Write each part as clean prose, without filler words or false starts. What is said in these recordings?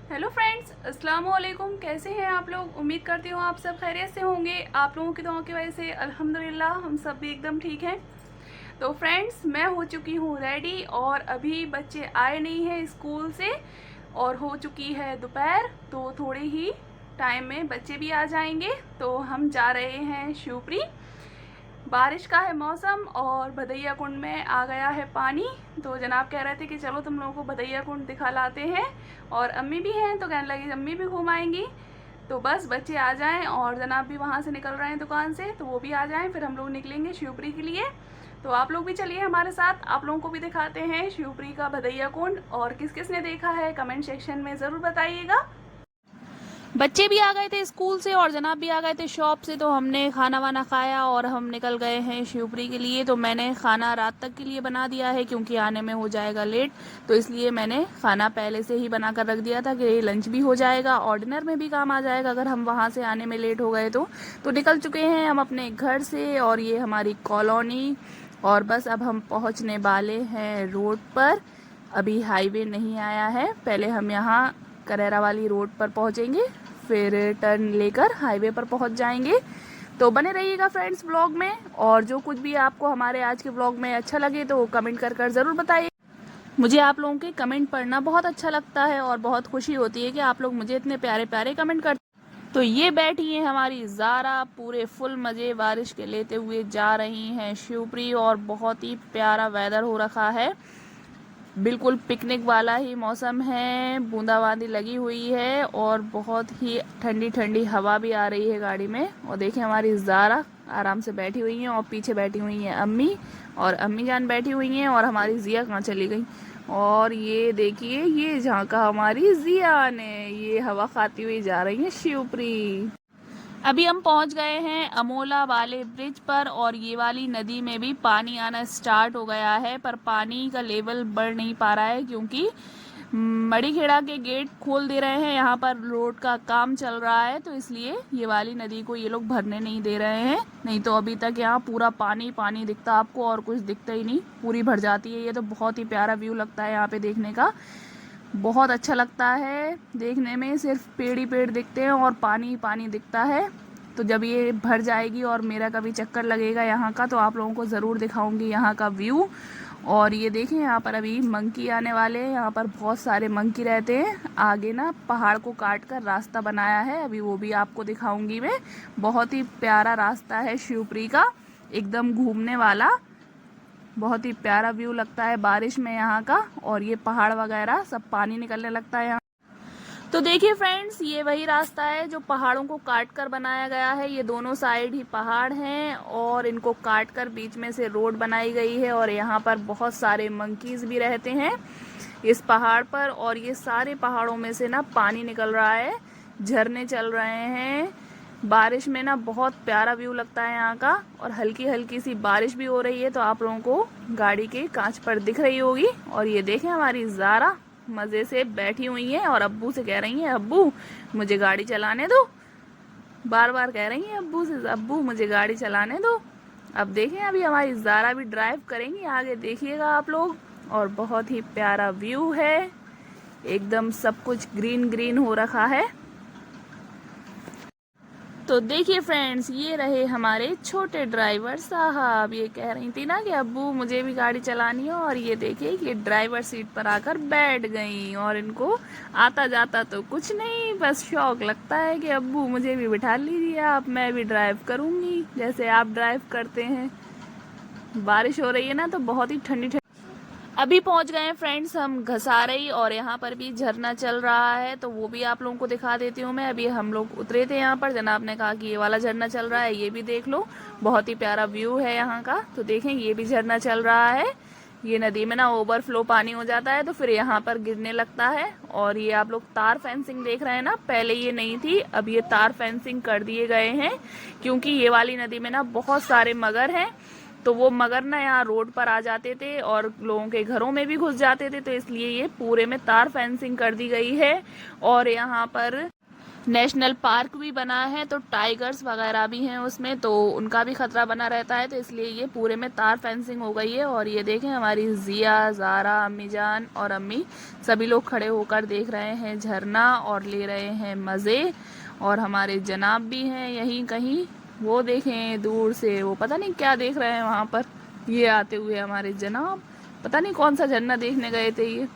Hello friends, अस्सलाम वालेकुम। कैसे हैं आप लोग? उम्मीद करती हूँ आप सब खैरियत से होंगे। आप लोगों की दुआओं की वजह से अल्हम्दुलिल्लाह हम सब भी एकदम ठीक हैं। तो फ्रेंड्स, मैं हो चुकी हूँ रेडी और अभी बच्चे आए नहीं हैं स्कूल से और हो चुकी है दोपहर। तो थोड़े ही टाइम में बच्चे भी आ जाएंगे। तो हम जा रहे हैं शिवपुरी। बारिश का है मौसम और भदैया कुंड में आ गया है पानी। तो जनाब कह रहे थे कि चलो तुम लोगों को भदैया कुंड दिखा लाते हैं, और अम्मी भी हैं तो कहने लगी अम्मी भी घुमाएंगी। तो बस बच्चे आ जाएं और जनाब भी वहाँ से निकल रहे हैं दुकान से, तो वो भी आ जाएं, फिर हम लोग निकलेंगे शिवपुरी के लिए। तो आप लोग भी चलिए हमारे साथ, आप लोगों को भी दिखाते हैं शिवपुरी का भदैया कुंड। और किस किस ने देखा है कमेंट सेक्शन में ज़रूर बताइएगा। बच्चे भी आ गए थे स्कूल से और जनाब भी आ गए थे शॉप से, तो हमने खाना वाना खाया और हम निकल गए हैं शिवपुरी के लिए। तो मैंने खाना रात तक के लिए बना दिया है क्योंकि आने में हो जाएगा लेट, तो इसलिए मैंने खाना पहले से ही बना कर रख दिया था कि लंच भी हो जाएगा और डिनर में भी काम आ जाएगा अगर हम वहाँ से आने में लेट हो गए तो निकल चुके हैं हम अपने घर से, और ये हमारी कॉलोनी। और बस अब हम पहुँचने वाले हैं रोड पर। अभी हाईवे नहीं आया है, पहले हम यहाँ करेरा वाली रोड पर पहुँचेंगे, फिर टर्न लेकर हाईवे पर पहुंच जाएंगे। तो बने रहिएगा फ्रेंड्स ब्लॉग में, और जो कुछ भी आपको हमारे आज के ब्लॉग में अच्छा लगे तो कमेंट कर ज़रूर बताइए। मुझे आप लोगों के कमेंट पढ़ना बहुत अच्छा लगता है और बहुत खुशी होती है कि आप लोग मुझे इतने प्यारे प्यारे कमेंट करते हैं। तो ये बैठी है हमारी ज़ारा, पूरे फुल मज़े बारिश के लेते हुए जा रही हैं शिवपुरी, और बहुत ही प्यारा वेदर हो रखा है, बिल्कुल पिकनिक वाला ही मौसम है। बूंदाबांदी लगी हुई है और बहुत ही ठंडी ठंडी हवा भी आ रही है गाड़ी में। और देखिए हमारी ज़ारा आराम से बैठी हुई हैं और पीछे बैठी हुई हैं अम्मी, और अम्मी जान बैठी हुई हैं, और हमारी जिया कहाँ चली गई। और ये देखिए ये झांका हमारी जिया ने, ये हवा खाती हुई जा रही है शिवपुरी। अभी हम पहुंच गए हैं अमोला वाले ब्रिज पर, और ये वाली नदी में भी पानी आना स्टार्ट हो गया है, पर पानी का लेवल बढ़ नहीं पा रहा है क्योंकि मड़ीखेड़ा के गेट खोल दे रहे हैं। यहाँ पर रोड का काम चल रहा है, तो इसलिए ये वाली नदी को ये लोग भरने नहीं दे रहे हैं। नहीं तो अभी तक यहाँ पूरा पानी पानी दिखता आपको, और कुछ दिखता ही नहीं, पूरी भर जाती है। ये तो बहुत ही प्यारा व्यू लगता है यहाँ पे देखने का, बहुत अच्छा लगता है देखने में। सिर्फ पेड़ ही पेड़ दिखते हैं और पानी ही पानी दिखता है। तो जब ये भर जाएगी और मेरा कभी चक्कर लगेगा यहाँ का, तो आप लोगों को ज़रूर दिखाऊंगी यहाँ का व्यू। और ये देखें यहाँ पर अभी मंकी आने वाले हैं, यहाँ पर बहुत सारे मंकी रहते हैं। आगे ना पहाड़ को काट कर रास्ता बनाया है, अभी वो भी आपको दिखाऊंगी मैं। बहुत ही प्यारा रास्ता है शिवपुरी का, एकदम घूमने वाला, बहुत ही प्यारा व्यू लगता है बारिश में यहाँ का। और ये पहाड़ वगैरह सब पानी निकलने लगता है यहाँ। तो देखिए फ्रेंड्स, ये वही रास्ता है जो पहाड़ों को काट कर बनाया गया है। ये दोनों साइड ही पहाड़ हैं और इनको काट कर बीच में से रोड बनाई गई है, और यहाँ पर बहुत सारे मंकीज भी रहते हैं इस पहाड़ पर। और ये सारे पहाड़ों में से ना पानी निकल रहा है, झरने चल रहे हैं बारिश में ना, बहुत प्यारा व्यू लगता है यहाँ का। और हल्की हल्की सी बारिश भी हो रही है, तो आप लोगों को गाड़ी के कांच पर दिख रही होगी। और ये देखें हमारी ज़ारा मज़े से बैठी हुई है और अब्बू से कह रही हैं अब्बू मुझे गाड़ी चलाने दो, बार बार कह रही हैं अब्बू से अब्बू मुझे गाड़ी चलाने दो। अब देखें अभी हमारी ज़ारा भी ड्राइव करेंगी, आगे देखिएगा आप लोग। और बहुत ही प्यारा व्यू है, एकदम सब कुछ ग्रीन ग्रीन हो रखा है। तो देखिए फ्रेंड्स, ये रहे हमारे छोटे ड्राइवर साहब। ये कह रही थी ना कि अब्बू मुझे भी गाड़ी चलानी है, और ये देखिए ये ड्राइवर सीट पर आकर बैठ गई। और इनको आता जाता तो कुछ नहीं, बस शौक लगता है कि अब्बू मुझे भी बिठा लीजिए आप, मैं भी ड्राइव करूँगी जैसे आप ड्राइव करते हैं। बारिश हो रही है ना, तो बहुत ही ठंडी ठंडी। अभी पहुंच गए हैं फ्रेंड्स हम घसारई, और यहाँ पर भी झरना चल रहा है, तो वो भी आप लोगों को दिखा देती हूँ मैं। अभी हम लोग उतरे थे यहाँ पर, जनाब ने कहा कि ये वाला झरना चल रहा है, ये भी देख लो, बहुत ही प्यारा व्यू है यहाँ का। तो देखें ये भी झरना चल रहा है। ये नदी में ना ओवरफ्लो पानी हो जाता है तो फिर यहाँ पर गिरने लगता है। और ये आप लोग तार फेंसिंग देख रहे हैं ना, पहले ये नहीं थी, अब ये तार फेंसिंग कर दिए गए हैं, क्योंकि ये वाली नदी में ना बहुत सारे मगर हैं। तो वो मगर ना यहाँ रोड पर आ जाते थे और लोगों के घरों में भी घुस जाते थे, तो इसलिए ये पूरे में तार फेंसिंग कर दी गई है। और यहाँ पर नेशनल पार्क भी बना है, तो टाइगर्स वगैरह भी हैं उसमें, तो उनका भी खतरा बना रहता है, तो इसलिए ये पूरे में तार फेंसिंग हो गई है। और ये देखें हमारी जिया, ज़ारा, अम्मी जान और अम्मी सभी लोग खड़े होकर देख रहे हैं झरना और ले रहे हैं मज़े। और हमारे जनाब भी हैं यहीं कहीं, वो देखें दूर से, वो पता नहीं क्या देख रहे हैं वहाँ पर। ये आते हुए हमारे जनाब, पता नहीं कौन सा झरना देखने गए थे ये।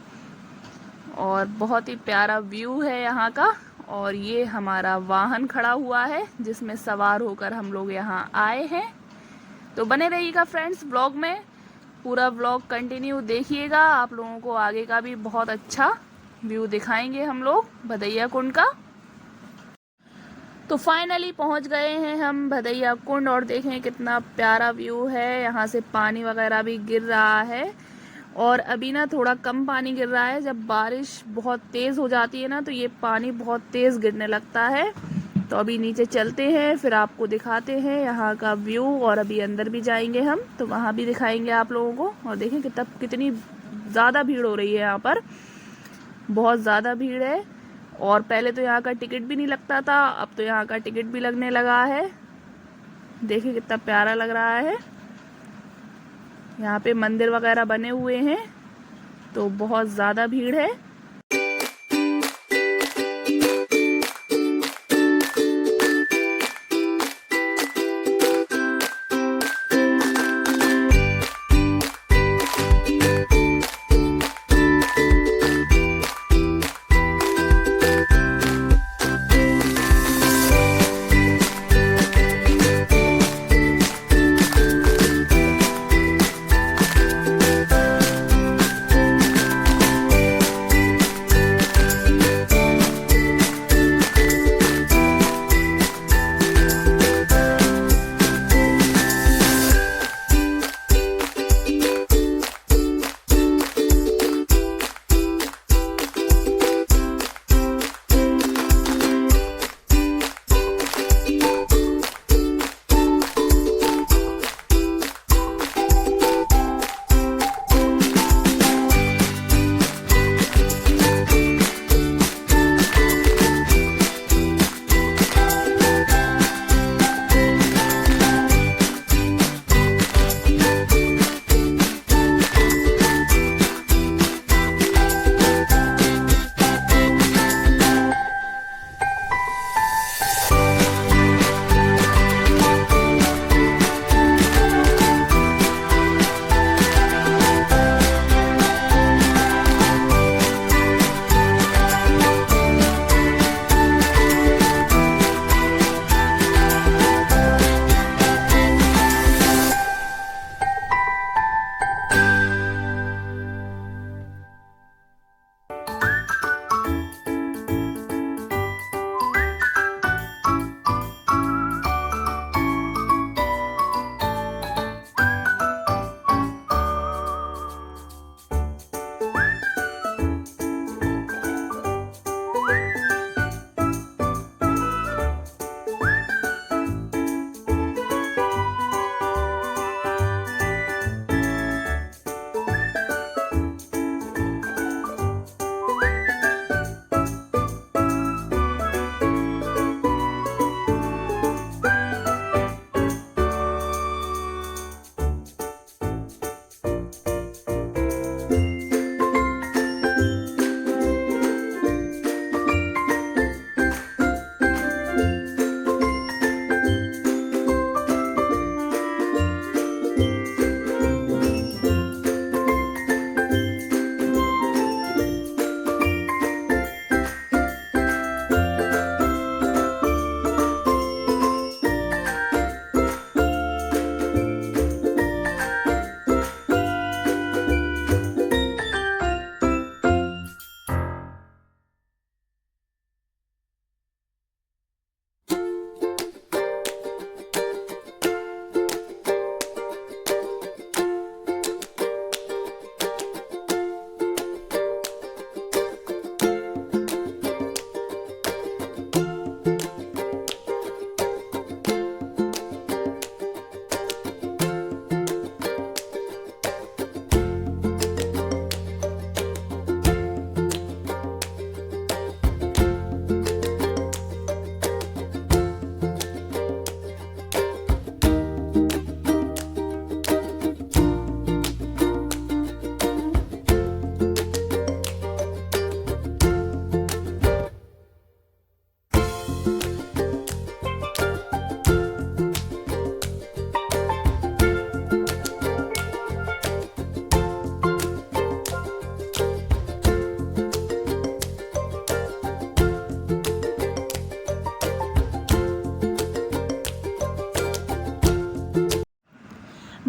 और बहुत ही प्यारा व्यू है यहाँ का। और ये हमारा वाहन खड़ा हुआ है जिसमें सवार होकर हम लोग यहाँ आए हैं। तो बने रहिएगा फ्रेंड्स ब्लॉग में, पूरा ब्लॉग कंटिन्यू देखिएगा। आप लोगों को आगे का भी बहुत अच्छा व्यू दिखाएंगे हम लोग भदैया कुंड का। तो फाइनली पहुंच गए हैं हम भदैया कुंड, और देखें कितना प्यारा व्यू है। यहाँ से पानी वगैरह भी गिर रहा है, और अभी ना थोड़ा कम पानी गिर रहा है। जब बारिश बहुत तेज़ हो जाती है ना, तो ये पानी बहुत तेज़ गिरने लगता है। तो अभी नीचे चलते हैं, फिर आपको दिखाते हैं यहाँ का व्यू, और अभी अंदर भी जाएंगे हम, तो वहाँ भी दिखाएंगे आप लोगों को। और देखें कितनी ज़्यादा भीड़ हो रही है यहाँ पर, बहुत ज़्यादा भीड़ है। और पहले तो यहाँ का टिकट भी नहीं लगता था, अब तो यहाँ का टिकट भी लगने लगा है। देखिए कितना प्यारा लग रहा है। यहाँ पे मंदिर वगैरह बने हुए हैं, तो बहुत ज़्यादा भीड़ है।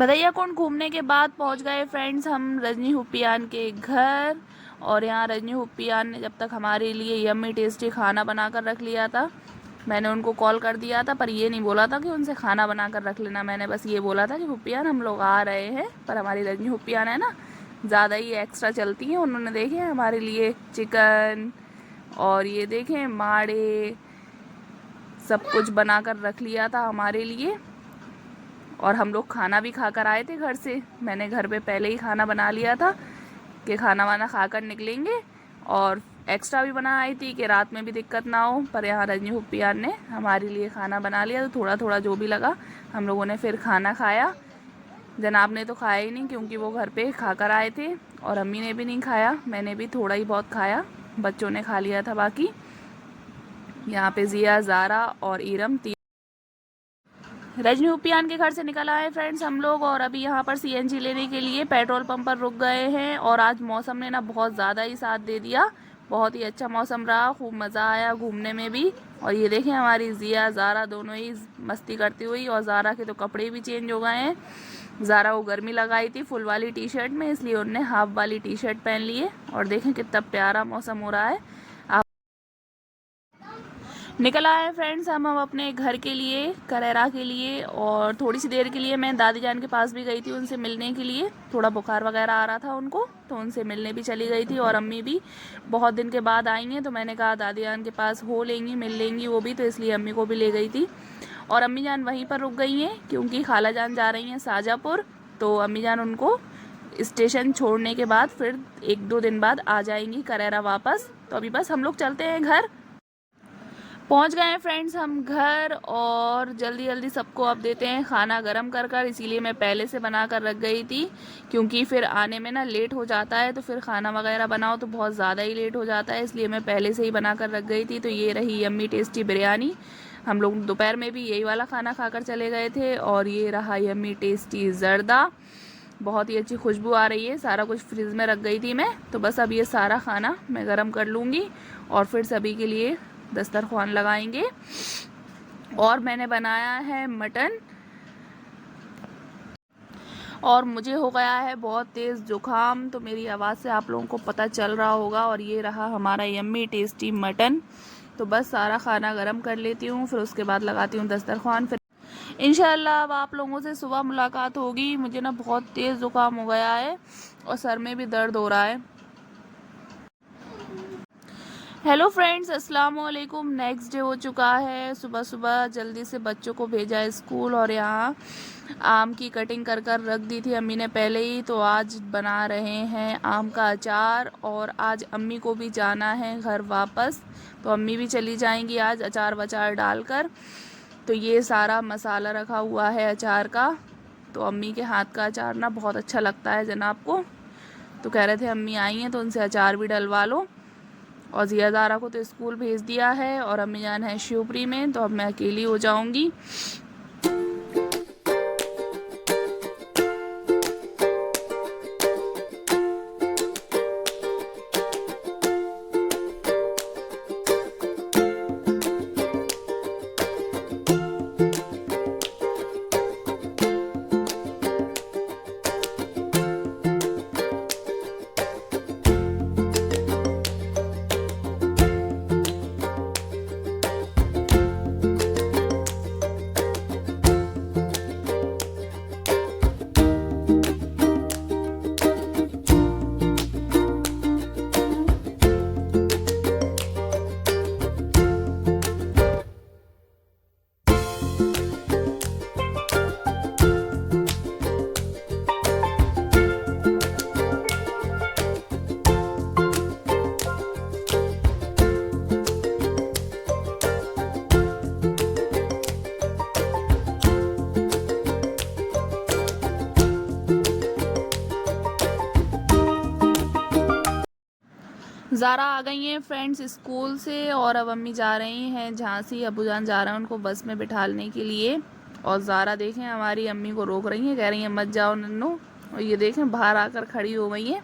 भदैया कुंड घूमने के बाद पहुंच गए फ्रेंड्स हम रजनी हुप्पियान के घर। और यहाँ रजनी हुप्पियान ने जब तक हमारे लिए यम्मी टेस्टी खाना बनाकर रख लिया था। मैंने उनको कॉल कर दिया था, पर ये नहीं बोला था कि उनसे खाना बनाकर रख लेना। मैंने बस ये बोला था कि हुप्पियान हम लोग आ रहे हैं। पर हमारी रजनी हुप्पियान है ना, ज़्यादा ही एक्स्ट्रा चलती हैं। उन्होंने देखे हमारे लिए चिकन और ये देखें माड़े सब कुछ बनाकर रख लिया था हमारे लिए। और हम लोग खाना भी खाकर आए थे घर से। मैंने घर पे पहले ही खाना बना लिया था कि खाना वाना खाकर निकलेंगे, और एक्स्ट्रा भी बना आई थी कि रात में भी दिक्कत ना हो। पर यहाँ रजनी हुप्पियान ने हमारे लिए खाना बना लिया, तो थोड़ा थोड़ा जो भी लगा हम लोगों ने फिर खाना खाया। जनाब ने तो खाया ही नहीं क्योंकि वो घर पे खाकर आए थे, और अम्मी ने भी नहीं खाया। मैंने भी थोड़ा ही बहुत खाया, बच्चों ने खा लिया था बाकी। यहाँ पे जिया, ज़ारा और इरम रजनी हुप्पियान के घर से निकल आए फ्रेंड्स हम लोग। और अभी यहाँ पर सीएनजी लेने के लिए पेट्रोल पंप पर रुक गए हैं। और आज मौसम ने ना बहुत ज़्यादा ही साथ दे दिया, बहुत ही अच्छा मौसम रहा, खूब मज़ा आया घूमने में भी। और ये देखें हमारी जिया, ज़ारा दोनों ही मस्ती करती हुई। और ज़ारा के तो कपड़े भी चेंज हो गए हैं। ज़ारा को गर्मी लगाई थी फुल वाली टी शर्ट में, इसलिए उनने हाफ वाली टी शर्ट पहन ली है। और देखें कितना प्यारा मौसम हो रहा है। निकल आए फ्रेंड्स हम अपने घर के लिए, करेरा के लिए। और थोड़ी सी देर के लिए मैं दादी जान के पास भी गई थी उनसे मिलने के लिए। थोड़ा बुखार वगैरह आ रहा था उनको, तो उनसे मिलने भी चली गई थी। और अम्मी भी बहुत दिन के बाद आई हैं, तो मैंने कहा दादी जान के पास हो लेंगी, मिल लेंगी वो भी, तो इसलिए अम्मी को भी ले गई थी। और अम्मी जान वहीं पर रुक गई हैं क्योंकि खाला जान जा रही हैं शाहजहाँपुर। तो अम्मी जान उनको स्टेशन छोड़ने के बाद फिर 1-2 दिन बाद आ जाएंगी करेरा वापस। तो अभी बस हम लोग चलते हैं घर। पहुंच गए हैं फ्रेंड्स हम घर। और जल्दी जल्दी सबको अब देते हैं खाना गरम कर कर, इसीलिए मैं पहले से बना कर रख गई थी क्योंकि फिर आने में ना लेट हो जाता है। तो फिर खाना वगैरह बनाओ तो बहुत ज़्यादा ही लेट हो जाता है, इसलिए मैं पहले से ही बना कर रख गई थी। तो ये रही यम्मी टेस्टी बिरयानी। हम लोग दोपहर में भी यही वाला खाना खाकर चले गए थे। और ये रहा यम्मी टेस्टी जर्दा, बहुत ही अच्छी खुशबू आ रही है। सारा कुछ फ्रिज में रख गई थी मैं, तो बस अब ये सारा खाना मैं गरम कर लूँगी और फिर सभी के लिए दस्तरखान लगाएंगे। और मैंने बनाया है मटन, और मुझे हो गया है बहुत तेज़ जुकाम, तो मेरी आवाज़ से आप लोगों को पता चल रहा होगा। और ये रहा हमारा यम्मी टेस्टी मटन। तो बस सारा खाना गरम कर लेती हूँ, फिर उसके बाद लगाती हूँ दस्तरखान। फिर इंशाल्लाह अब आप लोगों से सुबह मुलाकात होगी। मुझे ना बहुत तेज़ जुकाम हो गया है और सर में भी दर्द हो रहा है। हेलो फ्रेंड्स, अस्सलाम वालेकुम। नेक्स्ट डे हो चुका है। सुबह सुबह जल्दी से बच्चों को भेजा स्कूल, और यहाँ आम की कटिंग कर कर रख दी थी अम्मी ने पहले ही। तो आज बना रहे हैं आम का अचार, और आज अम्मी को भी जाना है घर वापस, तो अम्मी भी चली जाएंगी आज अचार वचार डालकर। तो ये सारा मसाला रखा हुआ है अचार का। तो अम्मी के हाथ का अचार ना बहुत अच्छा लगता है जनाब को, तो कह रहे थे अम्मी आई हैं तो उनसे अचार भी डलवा लो। और जिया ज़ारा को तो स्कूल भेज दिया है, और अम्मी जान है शिवपुरी में, तो अब मैं अकेली हो जाऊंगी। ज़ारा आ गई हैं फ्रेंड्स स्कूल से, और अब अम्मी जा रही हैं झांसी। अबू जान जा रहे हैं उनको बस में बिठाने के लिए। और ज़ारा देखें हमारी अम्मी को रोक रही हैं, कह रही हैं मत जाओ नन्नू। और ये देखें बाहर आकर खड़ी हो गई हैं,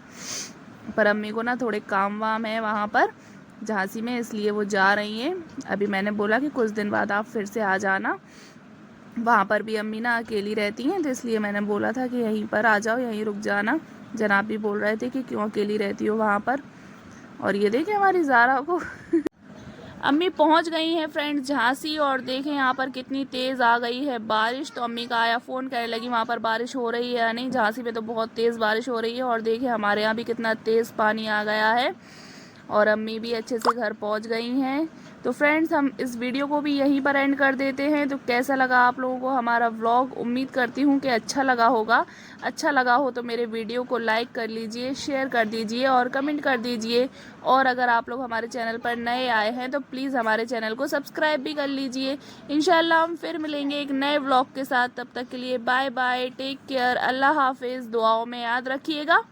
पर अम्मी को ना थोड़े काम वाम है वहाँ पर झांसी में, इसलिए वो जा रही हैं। अभी मैंने बोला कि कुछ दिन बाद आप फिर से आ जाना, वहाँ पर भी अम्मी ना अकेली रहती हैं, तो इसलिए मैंने बोला था कि यहीं पर आ जाओ, यहीं रुक जाना। जनाब भी बोल रहे थे कि क्यों अकेली रहती हो वहाँ पर। और ये देखें हमारी ज़ारा को अम्मी पहुँच गई हैं फ्रेंड्स झांसी, और देखें यहाँ पर कितनी तेज़ आ गई है बारिश। तो अम्मी का आया फ़ोन, कहने लगी वहाँ पर बारिश हो रही है या नहीं। झांसी में तो बहुत तेज़ बारिश हो रही है, और देखें हमारे यहाँ भी कितना तेज़ पानी आ गया है, और अम्मी भी अच्छे से घर पहुंच गई हैं। तो फ्रेंड्स हम इस वीडियो को भी यहीं पर एंड कर देते हैं। तो कैसा लगा आप लोगों को हमारा व्लॉग, उम्मीद करती हूँ कि अच्छा लगा होगा। अच्छा लगा हो तो मेरे वीडियो को लाइक कर लीजिए, शेयर कर दीजिए और कमेंट कर दीजिए। और अगर आप लोग हमारे चैनल पर नए आए हैं तो प्लीज़ हमारे चैनल को सब्सक्राइब भी कर लीजिए। इंशाल्लाह हम फिर मिलेंगे एक नए व्लॉग के साथ। तब तक के लिए बाय बाय, टेक केयर, अल्लाह हाफिज़, दुआओं में याद रखिएगा।